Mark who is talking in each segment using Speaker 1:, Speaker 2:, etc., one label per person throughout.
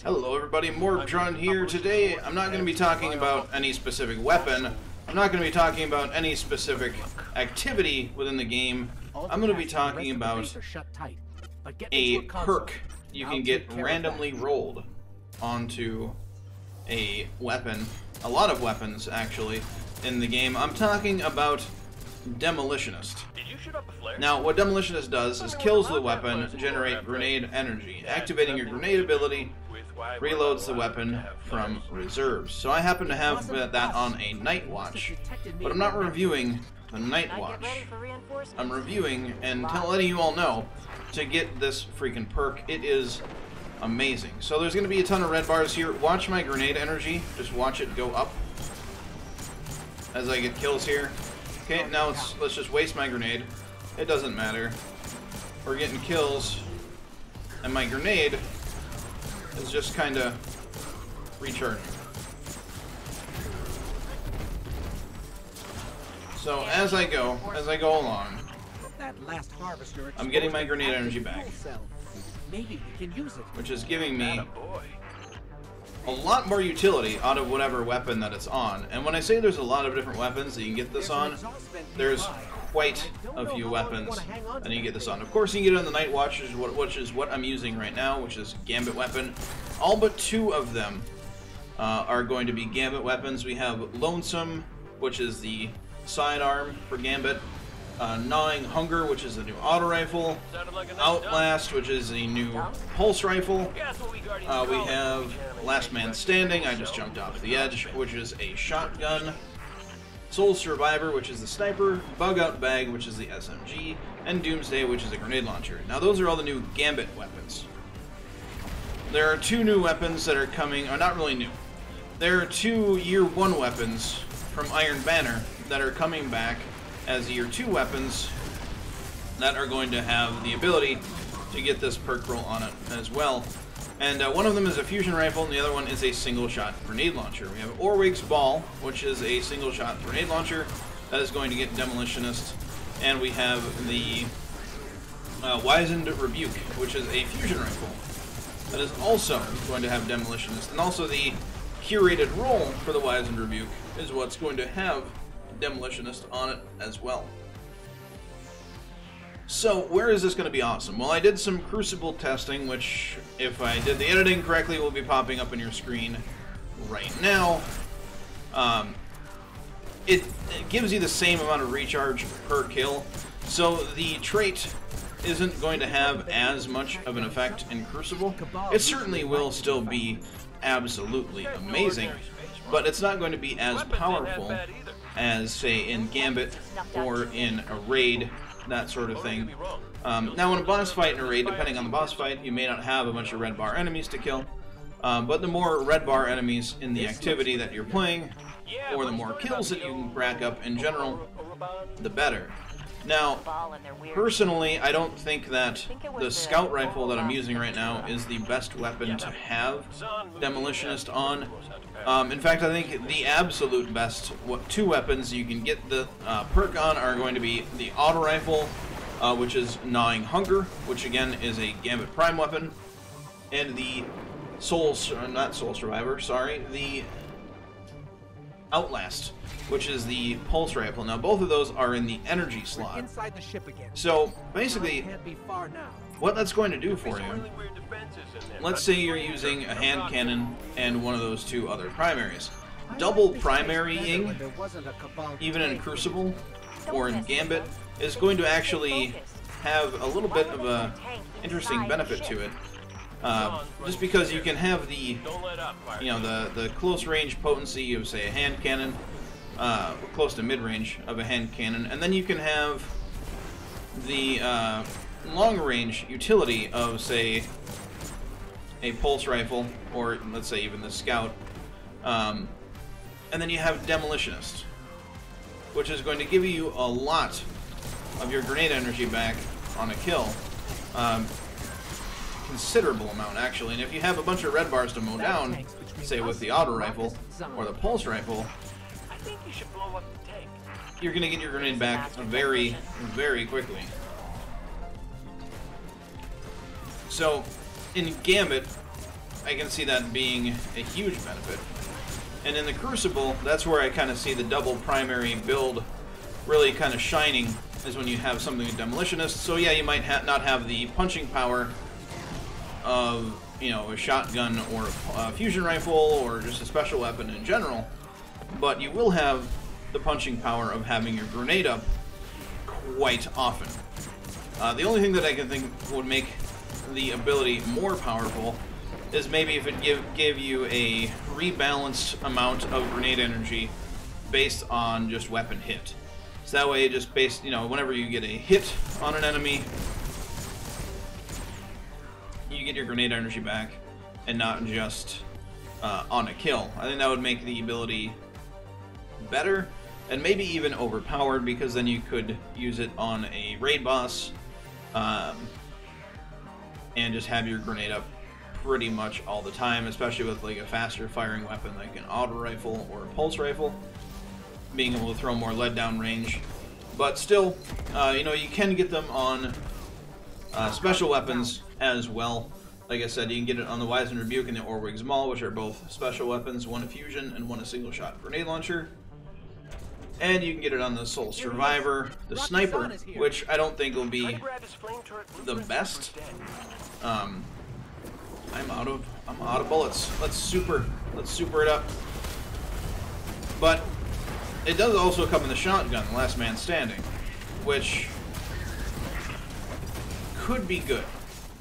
Speaker 1: Hello everybody, MorbTron here. Today I'm not going to be talking about any specific weapon. I'm not going to be talking about any specific activity within the game. I'm going to be talking about a perk you can get randomly rolled onto a weapon. A lot of weapons, actually, in the game. I'm talking about Demolitionist. Now, what Demolitionist does is kills the weapon, generate grenade energy. Activating your grenade ability reloads the weapon from reserves. So I happen to have that on a Night Watch, but I'm not reviewing the Night Watch. I'm reviewing and letting you all know to get this freaking perk. It is amazing. So there's going to be a ton of red bars here. Watch my grenade energy. Just watch it go up as I get kills here. Okay, now let's just waste my grenade. It doesn't matter. We're getting kills, and my grenade is just kind of recharging. So as I go along, I'm getting my grenade energy back, which is giving me a lot more utility out of whatever weapon that it's on. And when I say there's a lot of different weapons that you can get this on, there's quite a few weapons that you can get this on. Of course, you can get it on the Night Watch, which is what I'm using right now, which is Gambit weapon. All but two of them are going to be Gambit weapons. We have Lonesome, which is the sidearm for Gambit. Gnawing Hunger, which is a new auto rifle. Outlast, which is a new pulse rifle. We have Last Man Standing, I just jumped off the edge, which is a shotgun. Soul Survivor, which is the sniper. Bug Out Bag, which is the SMG. And Doomsday, which is a grenade launcher. Now those are all the new Gambit weapons. There are two new weapons that are coming, or not really new. There are two Year 1 weapons from Iron Banner that are coming back as Year 2 weapons that are going to have the ability to get this perk roll on it as well. And one of them is a fusion rifle, and the other one is a single-shot grenade launcher. We have Orwig's Ball, which is a single-shot grenade launcher that is going to get Demolitionist, and we have the Wizened Rebuke, which is a fusion rifle that is also going to have Demolitionist, and also the curated roll for the Wizened Rebuke is what's going to have Demolitionist on it as well. So, where is this going to be awesome? Well, I did some crucible testing, which, if I did the editing correctly, will be popping up on your screen right now. It gives you the same amount of recharge per kill, so the trait isn't going to have as much of an effect in Crucible. It certainly will still be absolutely amazing, but it's not going to be as powerful as, say, in Gambit or in a raid, that sort of thing. Now, in a boss fight in a raid, depending on the boss fight, you may not have a bunch of red bar enemies to kill, but the more red bar enemies in the activity that you're playing, or the more kills that you can rack up in general, the better. Now, personally, I don't think that the scout rifle that I'm using right now is the best weapon to have Demolitionist on. In fact, I think the absolute best two weapons you can get the perk on are going to be the auto rifle, which is Gnawing Hunger, which again is a Gambit Prime weapon, and the the Outlast, which is the pulse rifle. Now, both of those are in the energy slot. So, basically, what that's going to do for you, let's say you're using a hand cannon and one of those two other primaries. Double primarying, even in Crucible or in Gambit, is going to actually have a little bit of a interesting benefit to it. Just because you can have the, the close range potency of, say, a hand cannon, close to mid-range of a hand cannon, and then you can have the long-range utility of, say, a pulse rifle, or let's say even the scout, and then you have Demolitionist, which is going to give you a lot of your grenade energy back on a kill. Considerable amount, actually, and if you have a bunch of red bars to mow down, say with the auto rifle or the pulse rifle, you're going to get your grenade back very, very quickly. So, in Gambit, I can see that being a huge benefit. And in the Crucible, that's where I kind of see the double primary build really kind of shining, is when you have something with Demolitionist. So yeah, you might not have the punching power of, you know, a shotgun or a fusion rifle or just a special weapon in general, but you will have the punching power of having your grenade up quite often. The only thing that I can think would make the ability more powerful is maybe if it gave you a rebalanced amount of grenade energy based on just weapon hit. So that way, it just based, you know, whenever you get a hit on an enemy, you get your grenade energy back, and not just on a kill. I think that would make the ability better, and maybe even overpowered, because then you could use it on a raid boss, and just have your grenade up pretty much all the time, especially with like a faster firing weapon like an auto rifle or a pulse rifle, being able to throw more lead down range. But still, you know, you can get them on special weapons as well. Like I said, you can get it on the Wizen Rebuke and the Orwig's Maul, which are both special weapons, one a fusion and one a single shot grenade launcher. And you can get it on the Soul Survivor, the Sniper, which I don't think will be the best. I'm out of bullets. Let's super it up. But it does also come in the shotgun, Last Man Standing, which could be good.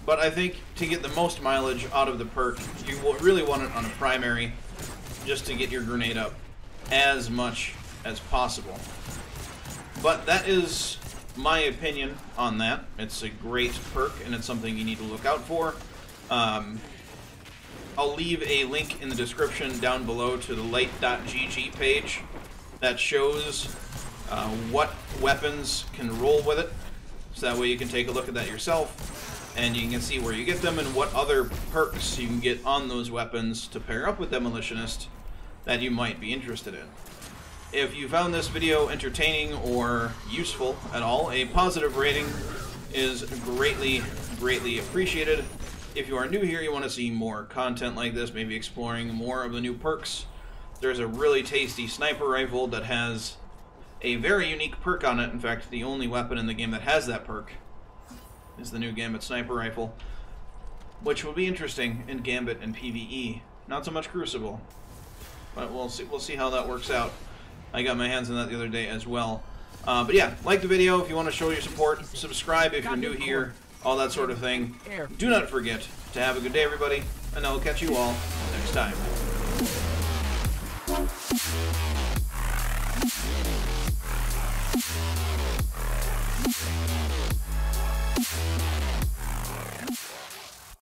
Speaker 1: But I think to get the most mileage out of the perk, you will really want it on a primary, just to get your grenade up as much as possible. But that is my opinion on that. It's a great perk, and it's something you need to look out for. I'll leave a link in the description down below to the light.gg page that shows what weapons can roll with it, so that way you can take a look at that yourself, and you can see where you get them and what other perks you can get on those weapons to pair up with Demolitionist that you might be interested in. If you found this video entertaining or useful at all, a positive rating is greatly appreciated. If you are new here, you want to see more content like this, maybe exploring more of the new perks, there's a really tasty sniper rifle that has a very unique perk on it. In fact, the only weapon in the game that has that perk is the new Gambit sniper rifle, which will be interesting in Gambit and PvE. Not so much Crucible, but we'll see how that works out. I got my hands on that the other day as well. But yeah, like the video if you want to show your support, subscribe if you're new here, all that sort of thing. Do not forget to have a good day, everybody, and I'll catch you all next time.